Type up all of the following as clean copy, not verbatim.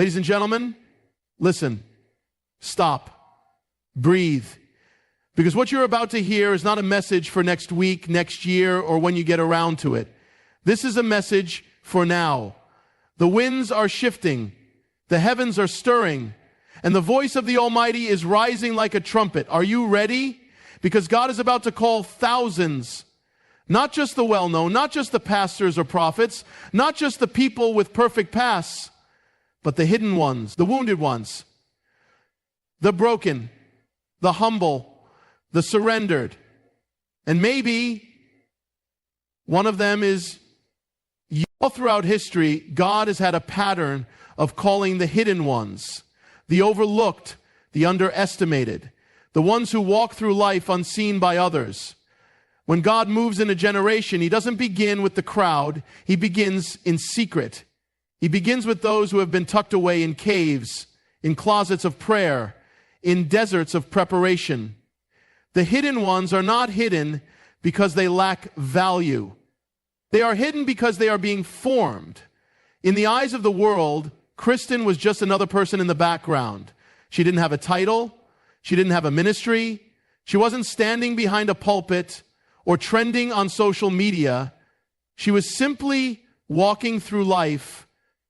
Ladies and gentlemen, listen, stop, breathe. Because what you're about to hear is not a message for next week, next year, or when you get around to it. This is a message for now. The winds are shifting, the heavens are stirring, and the voice of the Almighty is rising like a trumpet. Are you ready? Because God is about to call thousands, not just the well-known, not just the pastors or prophets, not just the people with perfect pasts, but the hidden ones, the wounded ones, the broken, the humble, the surrendered. And maybe one of them is you. All throughout history, God has had a pattern of calling the hidden ones, the overlooked, the underestimated, the ones who walk through life unseen by others. When God moves in a generation, He doesn't begin with the crowd. He begins in secret. He begins with those who have been tucked away in caves, in closets of prayer, in deserts of preparation. The hidden ones are not hidden because they lack value. They are hidden because they are being formed. In the eyes of the world, Kristen was just another person in the background. She didn't have a title. She didn't have a ministry. She wasn't standing behind a pulpit or trending on social media. She was simply walking through life,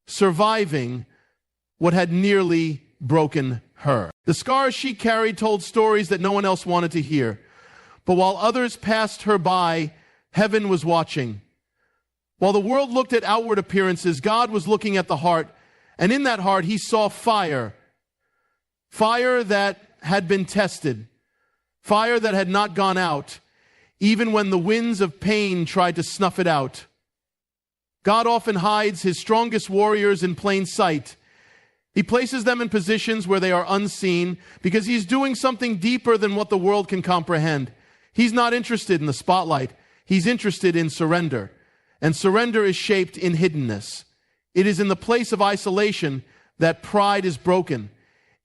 surviving what had nearly broken her. The scars she carried told stories that no one else wanted to hear. But while others passed her by, heaven was watching. While the world looked at outward appearances, God was looking at the heart. And in that heart, He saw fire. Fire that had been tested. Fire that had not gone out, even when the winds of pain tried to snuff it out. God often hides His strongest warriors in plain sight. He places them in positions where they are unseen because He's doing something deeper than what the world can comprehend. He's not interested in the spotlight. He's interested in surrender. And surrender is shaped in hiddenness. It is in the place of isolation that pride is broken.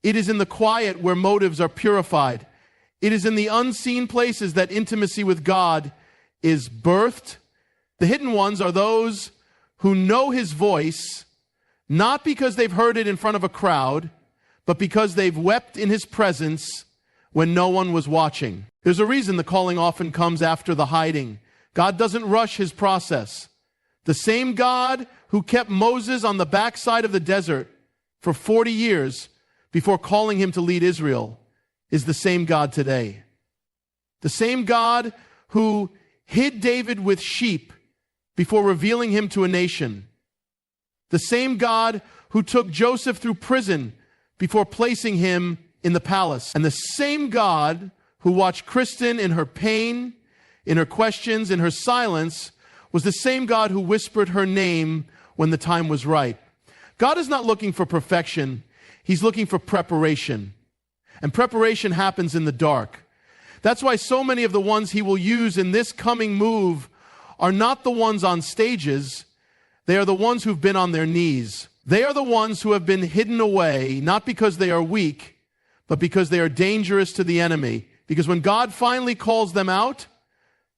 It is in the quiet where motives are purified. It is in the unseen places that intimacy with God is birthed. The hidden ones are those who know His voice, not because they've heard it in front of a crowd, but because they've wept in His presence when no one was watching. There's a reason the calling often comes after the hiding. God doesn't rush His process. The same God who kept Moses on the backside of the desert for 40 years before calling him to lead Israel is the same God today. The same God who hid David with sheep before revealing him to a nation. The same God who took Joseph through prison before placing him in the palace. And the same God who watched Kristen in her pain, in her questions, in her silence, was the same God who whispered her name when the time was right. God is not looking for perfection. He's looking for preparation. And preparation happens in the dark. That's why so many of the ones He will use in this coming move are not the ones on stages. They are the ones who've been on their knees. They are the ones who have been hidden away, not because they are weak, but because they are dangerous to the enemy. Because when God finally calls them out,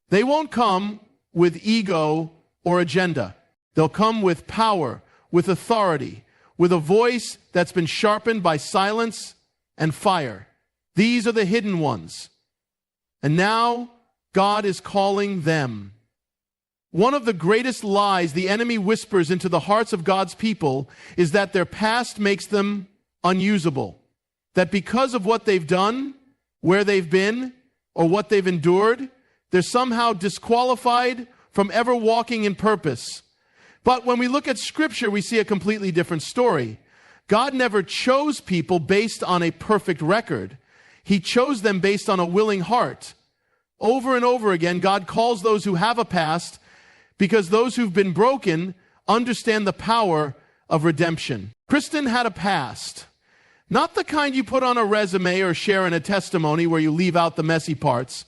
they won't come with ego or agenda. They'll come with power, with authority, with a voice that's been sharpened by silence and fire. These are the hidden ones. And now God is calling them. One of the greatest lies the enemy whispers into the hearts of God's people is that their past makes them unusable. That because of what they've done, where they've been, or what they've endured, they're somehow disqualified from ever walking in purpose. But when we look at Scripture, we see a completely different story. God never chose people based on a perfect record. He chose them based on a willing heart. Over and over again, God calls those who have a past because those who've been broken understand the power of redemption. Kristen had a past. Not the kind you put on a resume or share in a testimony where you leave out the messy parts.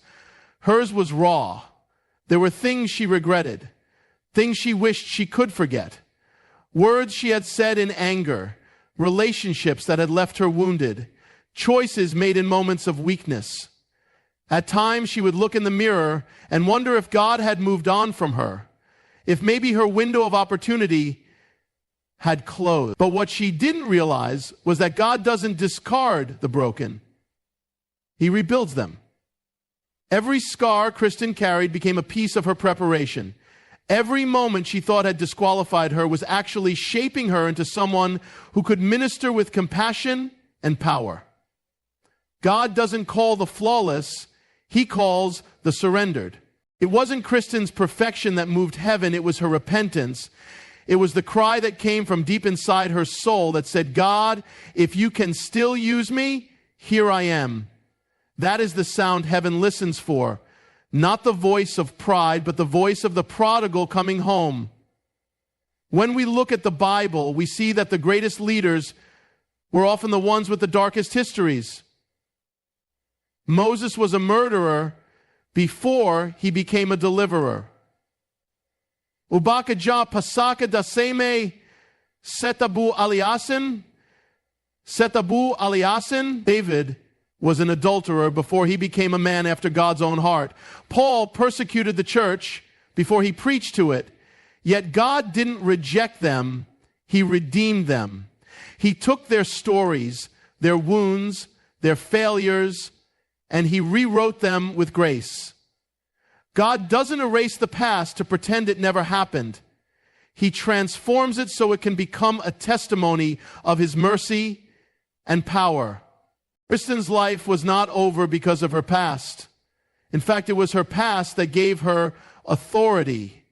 Hers was raw. There were things she regretted, things she wished she could forget, words she had said in anger, relationships that had left her wounded, choices made in moments of weakness. At times, she would look in the mirror and wonder if God had moved on from her, if maybe her window of opportunity had clothes. But what she didn't realize was that God doesn't discard the broken. He rebuilds them. Every scar Kristen carried became a piece of her preparation. Every moment she thought had disqualified her was actually shaping her into someone who could minister with compassion and power. God doesn't call the flawless, He calls the surrendered. It wasn't Kristen's perfection that moved heaven, it was her repentance. It was the cry that came from deep inside her soul that said, God, if you can still use me, here I am. That is the sound heaven listens for. Not the voice of pride, but the voice of the prodigal coming home. When we look at the Bible, we see that the greatest leaders were often the ones with the darkest histories. Moses was a murderer before he became a deliverer. Ubakaja pasaka daseme setabu aliasin. David was an adulterer before he became a man after God's own heart. Paul persecuted the church before he preached to it. Yet God didn't reject them, He redeemed them. He took their stories, their wounds, their failures, and He rewrote them with grace. God doesn't erase the past to pretend it never happened. He transforms it so it can become a testimony of His mercy and power. Kristen's life was not over because of her past. In fact, it was her past that gave her authority.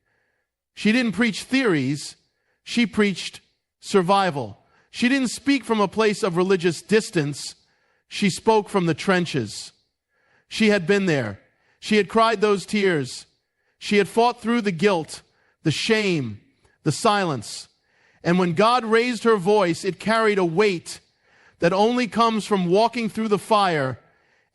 She didn't preach theories, she preached survival. She didn't speak from a place of religious distance, she spoke from the trenches. She had been there. She had cried those tears. She had fought through the guilt, the shame, the silence. And when God raised her voice, it carried a weight that only comes from walking through the fire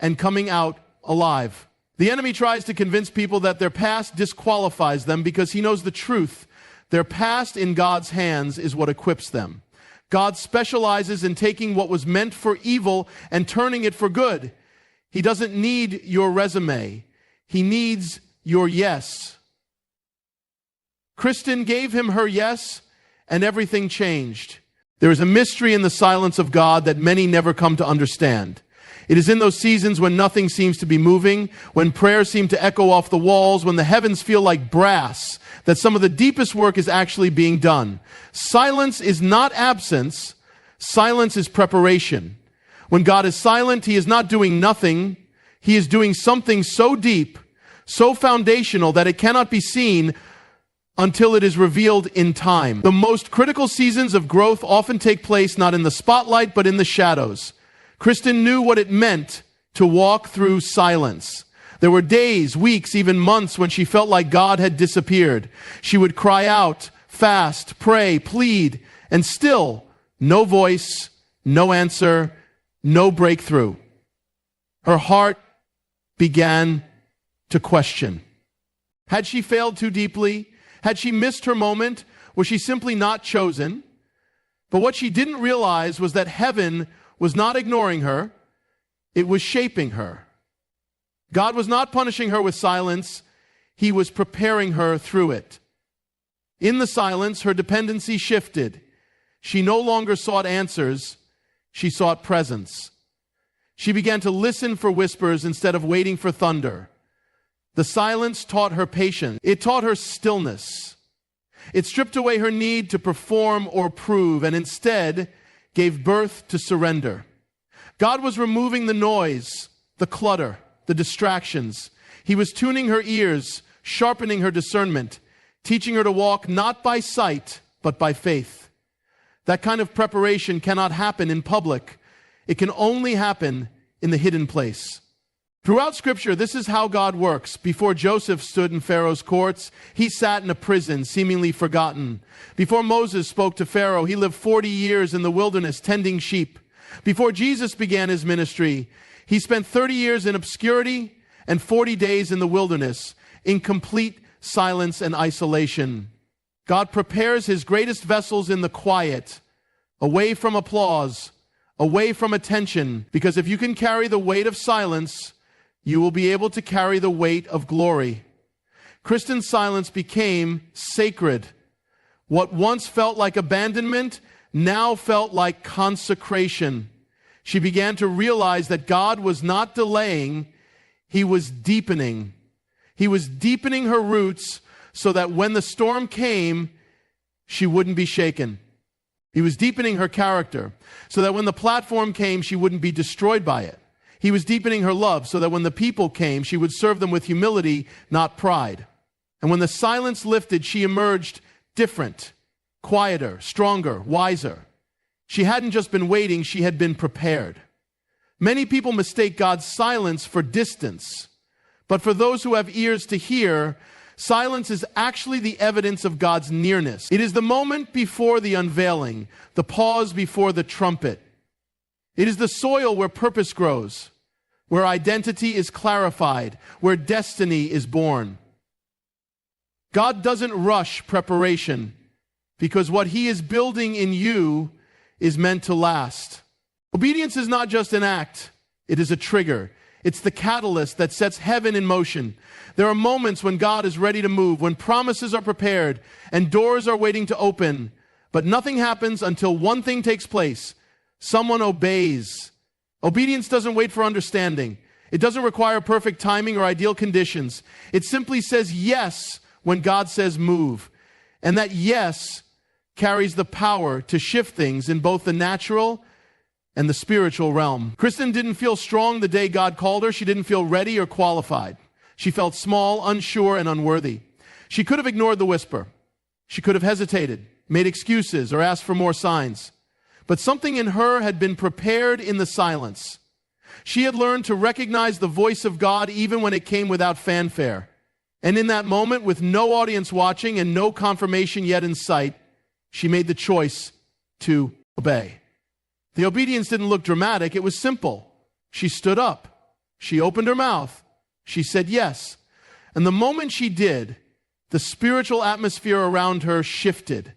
and coming out alive. The enemy tries to convince people that their past disqualifies them because he knows the truth. Their past in God's hands is what equips them. God specializes in taking what was meant for evil and turning it for good. He doesn't need your resume. He needs your yes. Kristen gave him her yes, and everything changed. There is a mystery in the silence of God that many never come to understand. It is in those seasons when nothing seems to be moving, when prayers seem to echo off the walls, when the heavens feel like brass, that some of the deepest work is actually being done. Silence is not absence. Silence is preparation. When God is silent, He is not doing nothing. He is doing something so deep, so foundational that it cannot be seen until it is revealed in time. The most critical seasons of growth often take place not in the spotlight, but in the shadows. Kristen knew what it meant to walk through silence. There were days, weeks, even months when she felt like God had disappeared. She would cry out, fast, pray, plead, and still no voice, no answer, no breakthrough. Her heart began to question. Had she failed too deeply? Had she missed her moment? Was she simply not chosen? But what she didn't realize was that heaven was not ignoring her. It was shaping her. God was not punishing her with silence. He was preparing her through it. In the silence, her dependency shifted. She no longer sought answers. She sought presence. She began to listen for whispers instead of waiting for thunder. The silence taught her patience. It taught her stillness. It stripped away her need to perform or prove and instead gave birth to surrender. God was removing the noise, the clutter, the distractions. He was tuning her ears, sharpening her discernment, teaching her to walk not by sight, but by faith. That kind of preparation cannot happen in public. It can only happen in the hidden place. Throughout Scripture, this is how God works. Before Joseph stood in Pharaoh's courts, he sat in a prison, seemingly forgotten. Before Moses spoke to Pharaoh, he lived 40 years in the wilderness tending sheep. Before Jesus began his ministry, he spent 30 years in obscurity and 40 days in the wilderness, in complete silence and isolation. God prepares His greatest vessels in the quiet, away from applause, away from attention, because if you can carry the weight of silence, you will be able to carry the weight of glory. Kristen's silence became sacred. What once felt like abandonment now felt like consecration. She began to realize that God was not delaying, He was deepening. He was deepening her roots so that when the storm came, she wouldn't be shaken. He was deepening her character so that when the platform came, she wouldn't be destroyed by it. He was deepening her love so that when the people came, she would serve them with humility, not pride. And when the silence lifted, she emerged different, quieter, stronger, wiser. She hadn't just been waiting, she had been prepared. Many people mistake God's silence for distance. But for those who have ears to hear, silence is actually the evidence of God's nearness. It is the moment before the unveiling, the pause before the trumpet. It is the soil where purpose grows, where identity is clarified, where destiny is born. God doesn't rush preparation because what He is building in you is meant to last. Obedience is not just an act, it is a trigger. It's the catalyst that sets heaven in motion. There are moments when God is ready to move, when promises are prepared and doors are waiting to open, but nothing happens until one thing takes place. Someone obeys. Obedience doesn't wait for understanding. It doesn't require perfect timing or ideal conditions. It simply says yes when God says move. And that yes carries the power to shift things in both the natural and the spiritual realm. Kristen didn't feel strong the day God called her. She didn't feel ready or qualified. She felt small, unsure, and unworthy. She could have ignored the whisper. She could have hesitated, made excuses, or asked for more signs. But something in her had been prepared in the silence. She had learned to recognize the voice of God even when it came without fanfare. And in that moment, with no audience watching and no confirmation yet in sight, she made the choice to obey. The obedience didn't look dramatic. It was simple. She stood up. She opened her mouth. She said yes. And the moment she did, the spiritual atmosphere around her shifted.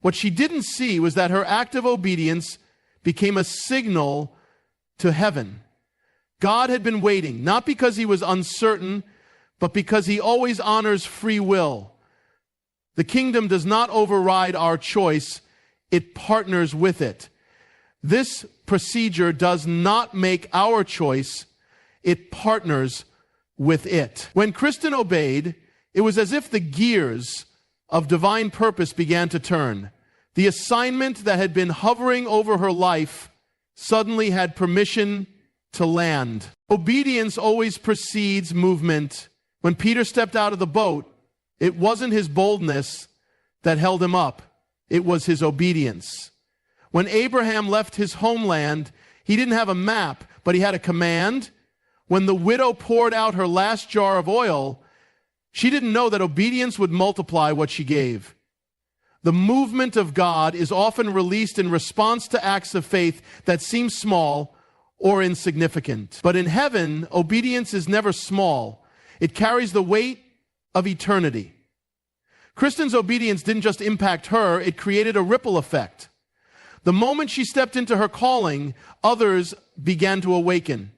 What she didn't see was that her act of obedience became a signal to heaven. God had been waiting, not because He was uncertain, but because He always honors free will. The kingdom does not override our choice. It partners with it. This procedure does not make our choice. It partners with it. When Kristen obeyed, it was as if the gears of divine purpose began to turn. The assignment that had been hovering over her life suddenly had permission to land. Obedience always precedes movement. When Peter stepped out of the boat, it wasn't his boldness that held him up. It was his obedience. When Abraham left his homeland, he didn't have a map, but he had a command. When the widow poured out her last jar of oil, she didn't know that obedience would multiply what she gave. The movement of God is often released in response to acts of faith that seem small or insignificant. But in heaven, obedience is never small. It carries the weight of eternity. Kristen's obedience didn't just impact her, it created a ripple effect. The moment she stepped into her calling, others began to awaken.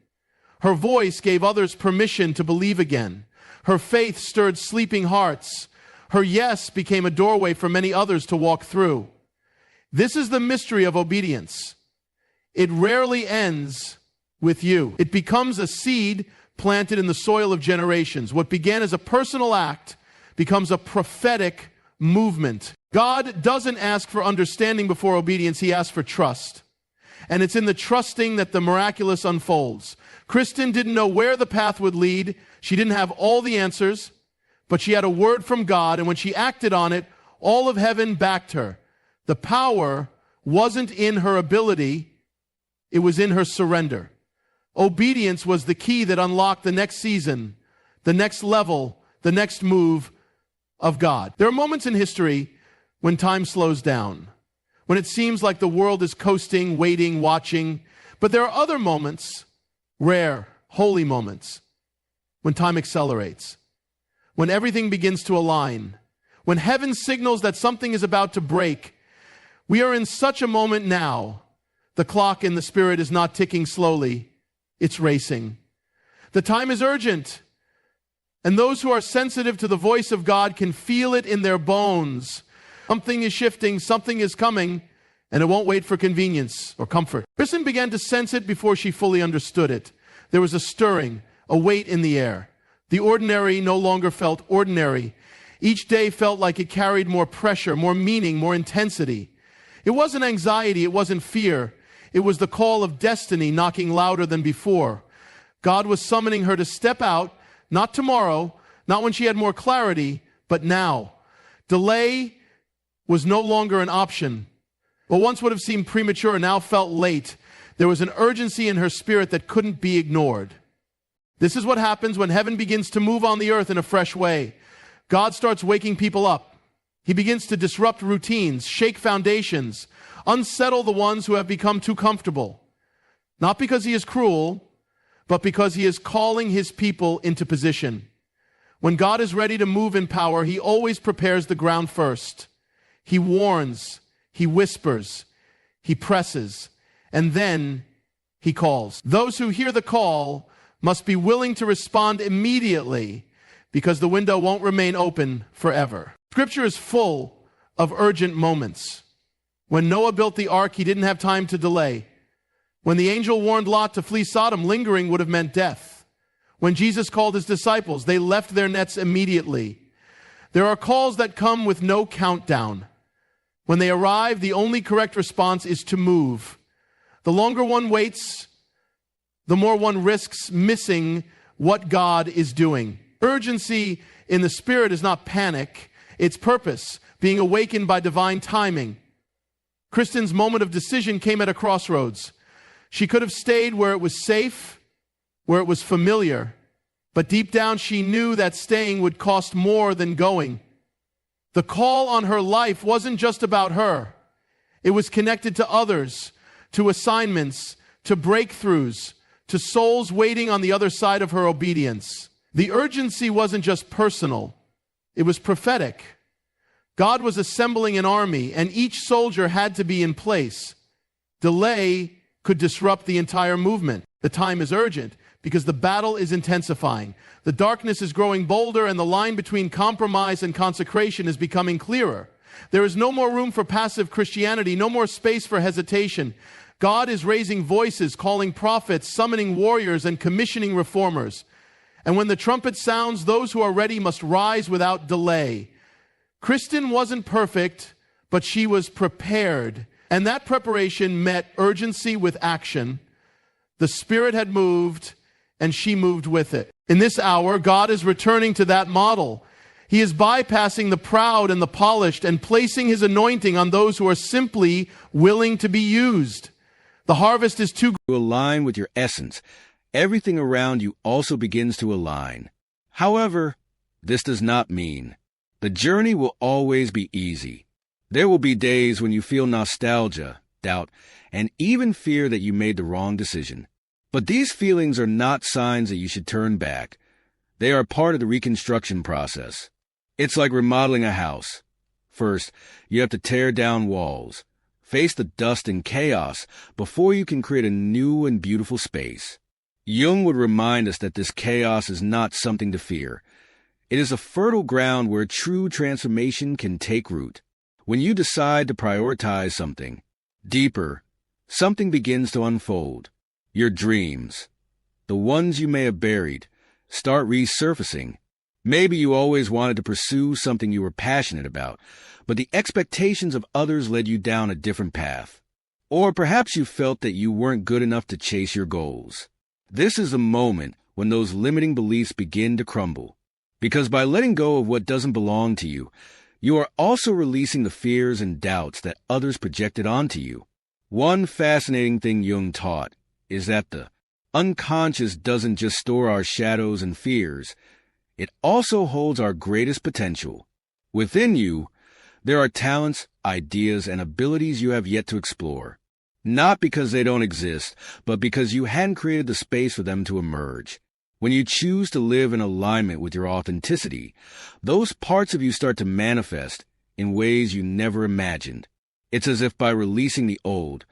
Her voice gave others permission to believe again. Her faith stirred sleeping hearts. Her yes became a doorway for many others to walk through. This is the mystery of obedience. It rarely ends with you. It becomes a seed planted in the soil of generations. What began as a personal act becomes a prophetic movement. God doesn't ask for understanding before obedience. He asks for trust. And it's in the trusting that the miraculous unfolds. Kristen didn't know where the path would lead. She didn't have all the answers, but she had a word from God. And when she acted on it, all of heaven backed her. The power wasn't in her ability. It was in her surrender. Obedience was the key that unlocked the next season, the next level, the next move of God. There are moments in history when time slows down, when it seems like the world is coasting, waiting, watching. But there are other moments, rare, holy moments, when time accelerates, when everything begins to align, when heaven signals that something is about to break. We are in such a moment now. The clock in the Spirit is not ticking slowly. It's racing. The time is urgent. And those who are sensitive to the voice of God can feel it in their bones. Something is shifting, something is coming, and it won't wait for convenience or comfort. Kristen began to sense it before she fully understood it. There was a stirring, a weight in the air. The ordinary no longer felt ordinary. Each day felt like it carried more pressure, more meaning, more intensity. It wasn't anxiety, it wasn't fear. It was the call of destiny knocking louder than before. God was summoning her to step out, not tomorrow, not when she had more clarity, but now. Delay was no longer an option. What once would have seemed premature now felt late. There was an urgency in her spirit that couldn't be ignored. This is what happens when heaven begins to move on the earth in a fresh way. God starts waking people up. He begins to disrupt routines, shake foundations, unsettle the ones who have become too comfortable. Not because he is cruel, but because he is calling his people into position. When God is ready to move in power, he always prepares the ground first. He warns, he whispers, he presses, and then he calls. Those who hear the call must be willing to respond immediately, because the window won't remain open forever. Scripture is full of urgent moments. When Noah built the ark, he didn't have time to delay. When the angel warned Lot to flee Sodom, lingering would have meant death. When Jesus called his disciples, they left their nets immediately. There are calls that come with no countdown. When they arrive, the only correct response is to move. The longer one waits, the more one risks missing what God is doing. Urgency in the Spirit is not panic, it's purpose, being awakened by divine timing. Kristen's moment of decision came at a crossroads. She could have stayed where it was safe, where it was familiar, but deep down she knew that staying would cost more than going. The call on her life wasn't just about her. It was connected to others, to assignments, to breakthroughs, to souls waiting on the other side of her obedience. The urgency wasn't just personal, it was prophetic. God was assembling an army, and each soldier had to be in place. Delay could disrupt the entire movement. The time is urgent because the battle is intensifying. The darkness is growing bolder, and the line between compromise and consecration is becoming clearer. There is no more room for passive Christianity, no more space for hesitation. God is raising voices, calling prophets, summoning warriors, and commissioning reformers. And when the trumpet sounds, those who are ready must rise without delay. Kristen wasn't perfect, but she was prepared. And that preparation met urgency with action. The Spirit had moved, and she moved with it. In this hour, God is returning to that model. He is bypassing the proud and the polished and placing his anointing on those who are simply willing to be used. The harvest is too to align with your essence. Everything around you also begins to align. However, this does not mean the journey will always be easy. There will be days when you feel nostalgia, doubt, and even fear that you made the wrong decision. But these feelings are not signs that you should turn back. They are part of the reconstruction process. It's like remodeling a house. First, you have to tear down walls, face the dust and chaos before you can create a new and beautiful space. Jung would remind us that this chaos is not something to fear. It is a fertile ground where true transformation can take root. When you decide to prioritize something deeper, something begins to unfold. Your dreams, the ones you may have buried, start resurfacing. Maybe you always wanted to pursue something you were passionate about, but the expectations of others led you down a different path. Or perhaps you felt that you weren't good enough to chase your goals. This is the moment when those limiting beliefs begin to crumble. Because by letting go of what doesn't belong to you, you are also releasing the fears and doubts that others projected onto you. One fascinating thing Jung taught is that the unconscious doesn't just store our shadows and fears, it also holds our greatest potential. Within you, there are talents, ideas, and abilities you have yet to explore. Not because they don't exist, but because you hadn't created the space for them to emerge. When you choose to live in alignment with your authenticity, those parts of you start to manifest in ways you never imagined. It's as if by releasing the old,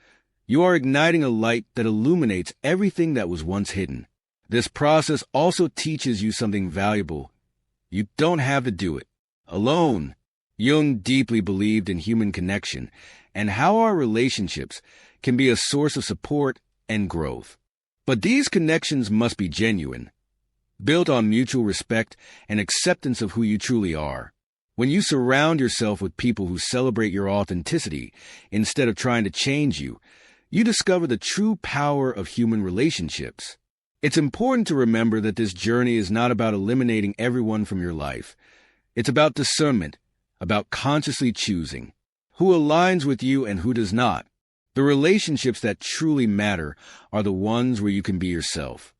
you are igniting a light that illuminates everything that was once hidden. This process also teaches you something valuable. You don't have to do it alone. Jung deeply believed in human connection and how our relationships can be a source of support and growth. But these connections must be genuine, built on mutual respect and acceptance of who you truly are. When you surround yourself with people who celebrate your authenticity instead of trying to change you, you discover the true power of human relationships. It's important to remember that this journey is not about eliminating everyone from your life. It's about discernment, about consciously choosing who aligns with you and who does not. The relationships that truly matter are the ones where you can be yourself,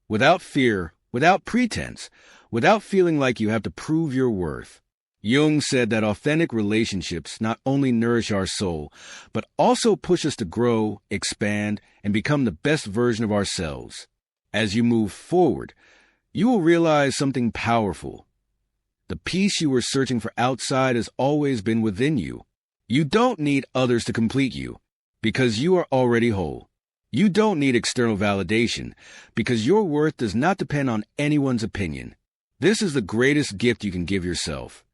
without fear, without pretense, without feeling like you have to prove your worth. Jung said that authentic relationships not only nourish our soul, but also push us to grow, expand, and become the best version of ourselves. As you move forward, you will realize something powerful. The peace you were searching for outside has always been within you. You don't need others to complete you, because you are already whole. You don't need external validation, because your worth does not depend on anyone's opinion. This is the greatest gift you can give yourself.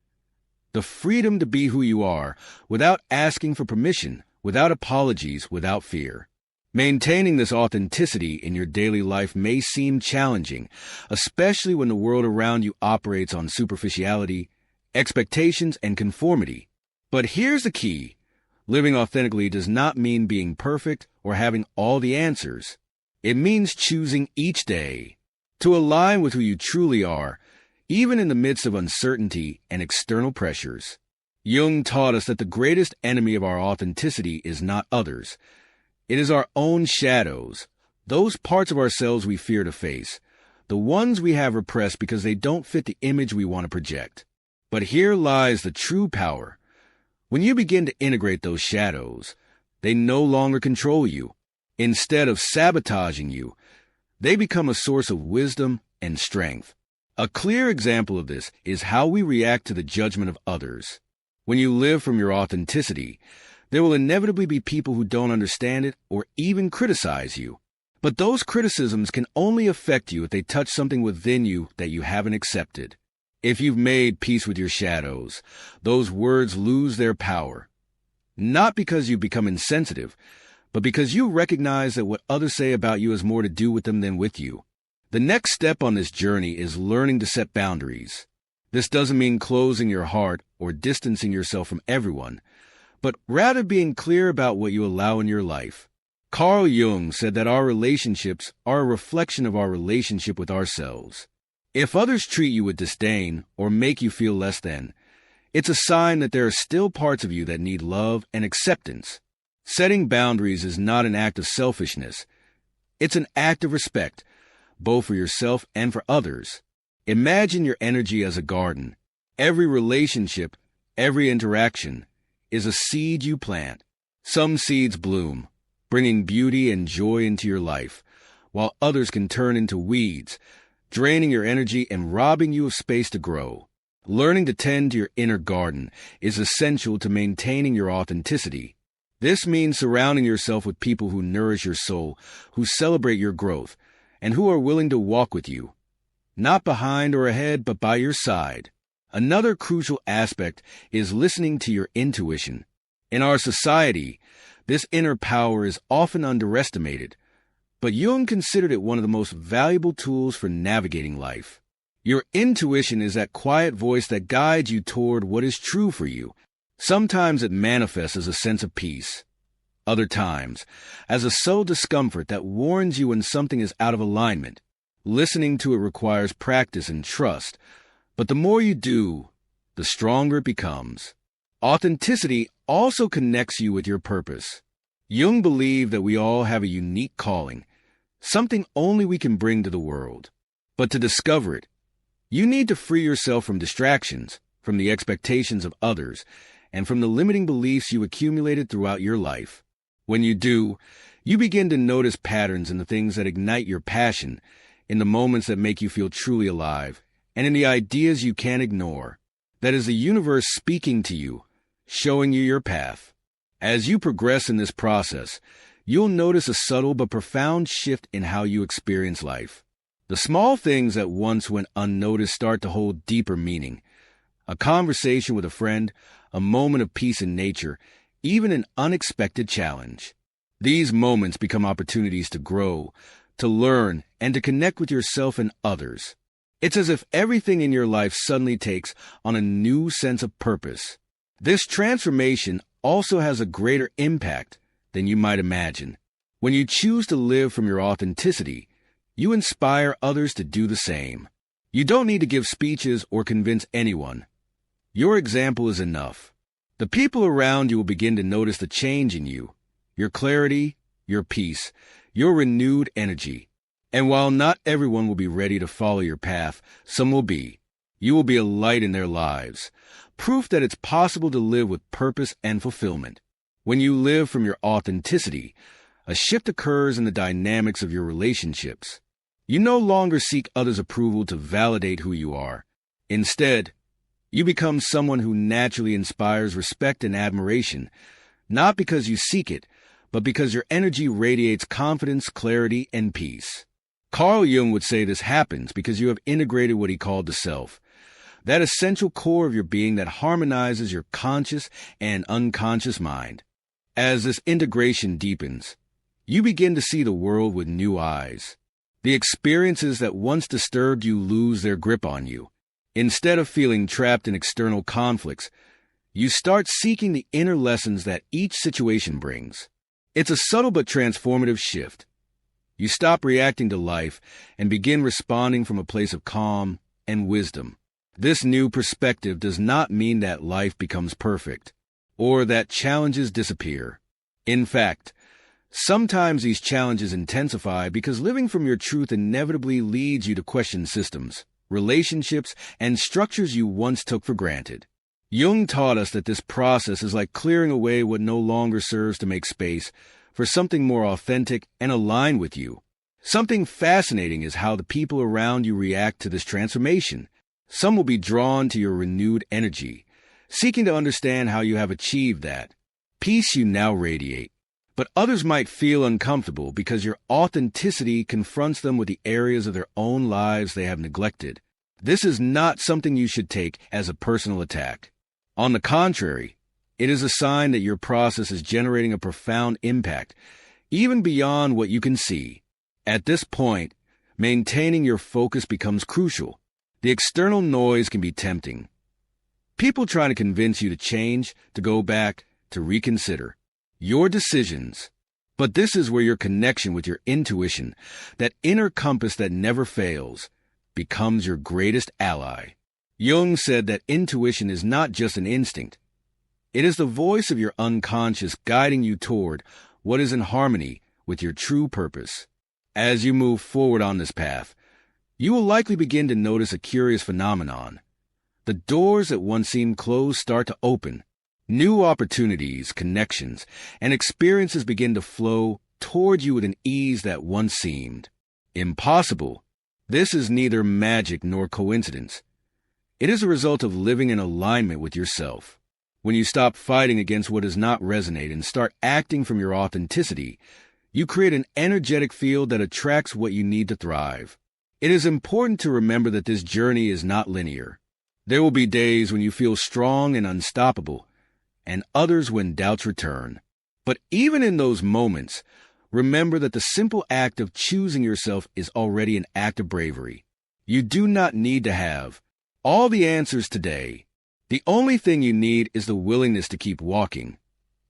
The freedom to be who you are, without asking for permission, without apologies, without fear. Maintaining this authenticity in your daily life may seem challenging, especially when the world around you operates on superficiality, expectations, and conformity. But here's the key. Living authentically does not mean being perfect or having all the answers. It means choosing each day to align with who you truly are, even in the midst of uncertainty and external pressures. Jung taught us that the greatest enemy of our authenticity is not others. It is our own shadows, those parts of ourselves we fear to face, the ones we have repressed because they don't fit the image we want to project. But here lies the true power. When you begin to integrate those shadows, they no longer control you. Instead of sabotaging you, they become a source of wisdom and strength. A clear example of this is how we react to the judgment of others. When you live from your authenticity, there will inevitably be people who don't understand it or even criticize you. But those criticisms can only affect you if they touch something within you that you haven't accepted. If you've made peace with your shadows, those words lose their power. Not because you've become insensitive, but because you recognize that what others say about you has more to do with them than with you. The next step on this journey is learning to set boundaries. This doesn't mean closing your heart or distancing yourself from everyone, but rather being clear about what you allow in your life. Carl Jung said that our relationships are a reflection of our relationship with ourselves. If others treat you with disdain or make you feel less than, it's a sign that there are still parts of you that need love and acceptance. Setting boundaries is not an act of selfishness. It's an act of respect, both for yourself and for others. Imagine your energy as a garden. Every relationship, every interaction, is a seed you plant. Some seeds bloom, bringing beauty and joy into your life, while others can turn into weeds, draining your energy and robbing you of space to grow. Learning to tend to your inner garden is essential to maintaining your authenticity. This means surrounding yourself with people who nourish your soul, who celebrate your growth, and who are willing to walk with you, not behind or ahead, but by your side. Another crucial aspect is listening to your intuition. In our society, this inner power is often underestimated, but Jung considered it one of the most valuable tools for navigating life. Your intuition is that quiet voice that guides you toward what is true for you. Sometimes it manifests as a sense of peace. Other times, as a subtle discomfort that warns you when something is out of alignment. Listening to it requires practice and trust, but the more you do, the stronger it becomes. Authenticity also connects you with your purpose. Jung believed that we all have a unique calling, something only we can bring to the world. But to discover it, you need to free yourself from distractions, from the expectations of others, and from the limiting beliefs you accumulated throughout your life. When you do, you begin to notice patterns in the things that ignite your passion, in the moments that make you feel truly alive, and in the ideas you can't ignore. That is the universe speaking to you, showing you your path. As you progress in this process, you'll notice a subtle but profound shift in how you experience life. The small things that once went unnoticed start to hold deeper meaning. a conversation with a friend, a moment of peace in nature, even an unexpected challenge. These moments become opportunities to grow, to learn, and to connect with yourself and others. It's as if everything in your life suddenly takes on a new sense of purpose. This transformation also has a greater impact than you might imagine. When you choose to live from your authenticity, you inspire others to do the same. You don't need to give speeches or convince anyone. Your example is enough. The people around you will begin to notice the change in you, your clarity, your peace, your renewed energy. And while not everyone will be ready to follow your path, some will be. You will be a light in their lives, proof that it's possible to live with purpose and fulfillment. When you live from your authenticity, a shift occurs in the dynamics of your relationships. You no longer seek others' approval to validate who you are. Instead, you become someone who naturally inspires respect and admiration, not because you seek it, but because your energy radiates confidence, clarity, and peace. Carl Jung would say this happens because you have integrated what he called the self, that essential core of your being that harmonizes your conscious and unconscious mind. As this integration deepens, you begin to see the world with new eyes. The experiences that once disturbed you lose their grip on you. Instead of feeling trapped in external conflicts, you start seeking the inner lessons that each situation brings. It's a subtle but transformative shift. You stop reacting to life and begin responding from a place of calm and wisdom. This new perspective does not mean that life becomes perfect or that challenges disappear. In fact, sometimes these challenges intensify because living from your truth inevitably leads you to question systems, relationships, and structures you once took for granted. Jung taught us that this process is like clearing away what no longer serves to make space for something more authentic and aligned with you. Something fascinating is how the people around you react to this transformation. Some will be drawn to your renewed energy, seeking to understand how you have achieved that peace you now radiate. But others might feel uncomfortable because your authenticity confronts them with the areas of their own lives they have neglected. This is not something you should take as a personal attack. On the contrary, it is a sign that your process is generating a profound impact, even beyond what you can see. At this point, maintaining your focus becomes crucial. The external noise can be tempting. People trying to convince you to change, to go back, to reconsider your decisions. But this is where your connection with your intuition, that inner compass that never fails, becomes your greatest ally. Jung said that intuition is not just an instinct. It is the voice of your unconscious guiding you toward what is in harmony with your true purpose. As you move forward on this path, you will likely begin to notice a curious phenomenon. The doors that once seemed closed start to open. New opportunities, connections, and experiences begin to flow toward you with an ease that once seemed impossible. This is neither magic nor coincidence. It is a result of living in alignment with yourself. When you stop fighting against what does not resonate and start acting from your authenticity, you create an energetic field that attracts what you need to thrive. It is important to remember that this journey is not linear. There will be days when you feel strong and unstoppable, and others when doubts return. But even in those moments, remember that the simple act of choosing yourself is already an act of bravery. You do not need to have all the answers today. The only thing you need is the willingness to keep walking,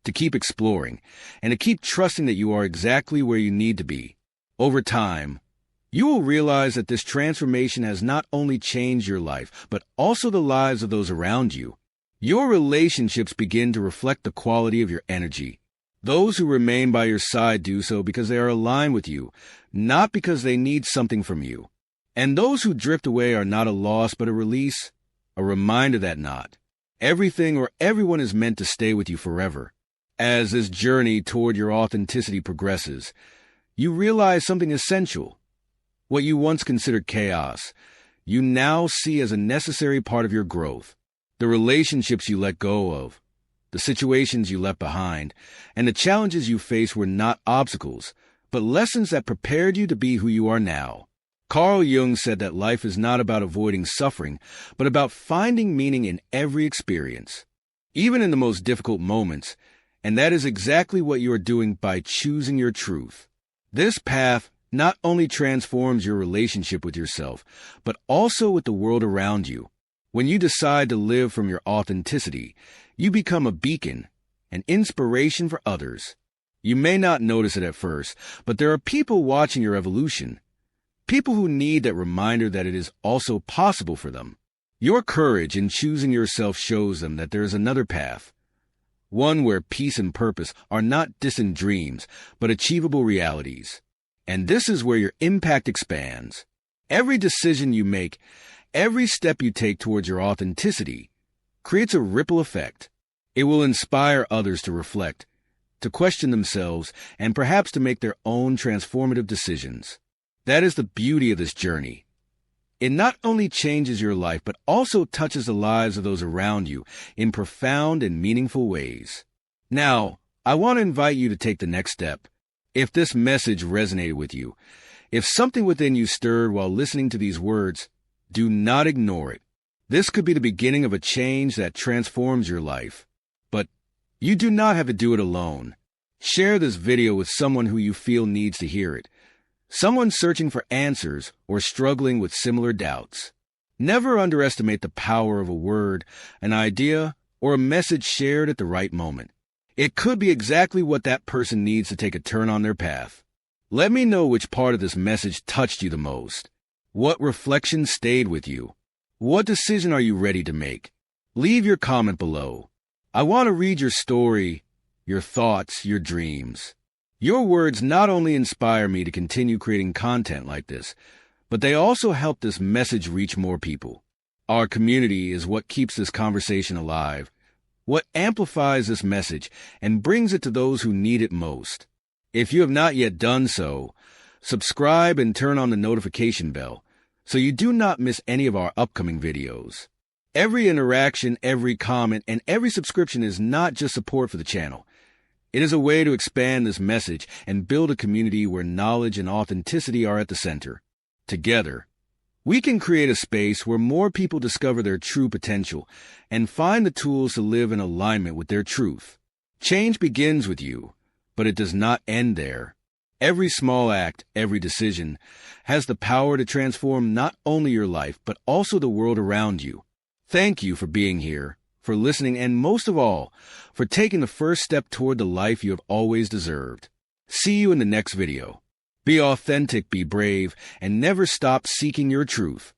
to keep exploring, and to keep trusting that you are exactly where you need to be. Over time, you will realize that this transformation has not only changed your life, but also the lives of those around you. Your relationships begin to reflect the quality of your energy. Those who remain by your side do so because they are aligned with you, not because they need something from you. And those who drift away are not a loss but a release, a reminder that not everything or everyone is meant to stay with you forever. As this journey toward your authenticity progresses, you realize something essential. What you once considered chaos, you now see as a necessary part of your growth. The relationships you let go of, the situations you left behind, and the challenges you faced were not obstacles, but lessons that prepared you to be who you are now. Carl Jung said that life is not about avoiding suffering, but about finding meaning in every experience, even in the most difficult moments, and that is exactly what you are doing by choosing your truth. This path not only transforms your relationship with yourself, but also with the world around you. When you decide to live from your authenticity, you become a beacon, an inspiration for others. You may not notice it at first, but there are people watching your evolution. People who need that reminder that it is also possible for them. Your courage in choosing yourself shows them that there is another path, one where peace and purpose are not distant dreams, but achievable realities. And this is where your impact expands. Every decision you make, every step you take towards your authenticity, creates a ripple effect. It will inspire others to reflect, to question themselves, and perhaps to make their own transformative decisions. That is the beauty of this journey. It not only changes your life, but also touches the lives of those around you in profound and meaningful ways. Now, I want to invite you to take the next step. If this message resonated with you, if something within you stirred while listening to these words, do not ignore it. This could be the beginning of a change that transforms your life. But you do not have to do it alone. Share this video with someone who you feel needs to hear it. Someone searching for answers or struggling with similar doubts. Never underestimate the power of a word, an idea, or a message shared at the right moment. It could be exactly what that person needs to take a turn on their path. Let me know which part of this message touched you the most. What reflection stayed with you? What decision are you ready to make? Leave your comment below. I want to read your story, your thoughts, your dreams. Your words not only inspire me to continue creating content like this, but they also help this message reach more people. Our community is what keeps this conversation alive, what amplifies this message and brings it to those who need it most. If you have not yet done so, subscribe and turn on the notification bell so you do not miss any of our upcoming videos. Every interaction, every comment, and every subscription is not just support for the channel. It is a way to expand this message and build a community where knowledge and authenticity are at the center. Together, we can create a space where more people discover their true potential and find the tools to live in alignment with their truth. Change begins with you, but it does not end there. Every small act, every decision, has the power to transform not only your life, but also the world around you. Thank you for being here, for listening, and most of all, for taking the first step toward the life you have always deserved. See you in the next video. Be authentic, be brave, and never stop seeking your truth.